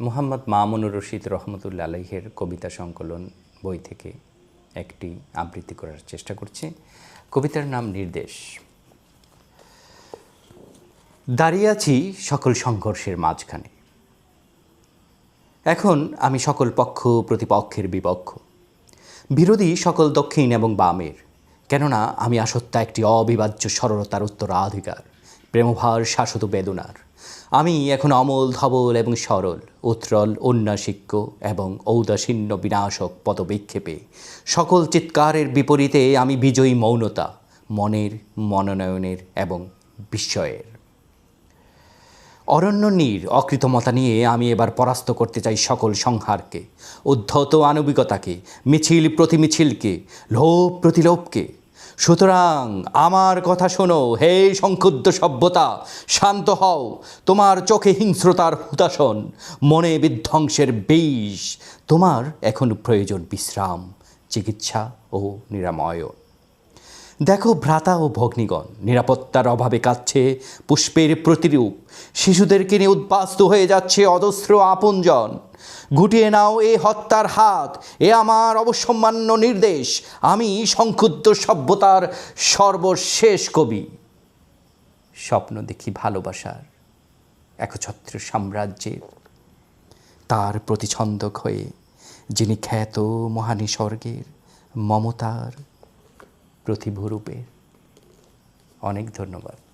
মুহাম্মদ মামুনুর রশিদ রহমতুল্লাহ আলাইহের কবিতা সংকলন বই থেকে একটি আবৃত্তি করার চেষ্টা করছি। কবিতার নাম নির্দেশ। দাঁড়িয়ে আছি সকল সংঘর্ষের মাঝখানে। এখন আমি সকল পক্ষ প্রতিপক্ষের বিপক্ষ, বিরোধী সকল দক্ষিণ এবং বামের। কেননা আমি আসত্তা একটি অবিভাজ্য সরলতার উত্তরাধিকার, প্রেমভার শাশ্বত বেদনার। আমি এখন অমল ধবল এবং সরল, উত্রল ঔন্নাসিক্য এবং ঔদাসীন্য বিনাশক পদবিক্ষেপে সকল চিৎকারের বিপরীতে আমি বিজয়ী মৌনতা, মনের, মনোনয়নের এবং বিস্ময়ের। অরণ্য নীর অকৃতমতা নিয়ে আমি এবার পরাস্ত করতে চাই সকল সংহারকে, উদ্ধত আনবিকতাকে, মিছিল প্রতি মিছিলকে, লোভ প্রতিলোভকে। সুতরাং আমার কথা শোনো হে সংক্ষুব্ধ সভ্যতা, শান্ত হও। তোমার চোখে হিংস্রতার হুতাশন, মনে বিধ্বংসের বিষ। তোমার এখন প্রয়োজন বিশ্রাম, চিকিৎসা ও নিরাময়। দেখো ভ্রাতা ও ভগ্নীগণ নিরাপত্তার অভাবে কাঁদছে পুষ্পের প্রতিরূপ, শিশুদেরকে নিয়ে উদ্বাস্তু হয়ে যাচ্ছে অজস্র আপনজন। গুটিয়ে নাও এ হত্যার হাত, এ আমার অবসম্মান্য নির্দেশ। আমি সংক্ষুব্ধ সভ্যতার সর্বশেষ কবি। স্বপ্ন দেখি ভালোবাসার একছত্র সাম্রাজ্যের, তার প্রতিছন্দক হয়ে যিনি খ্যাত মহানিসর্গের মমতার প্রতিভূরূপে। অনেক ধন্যবাদ।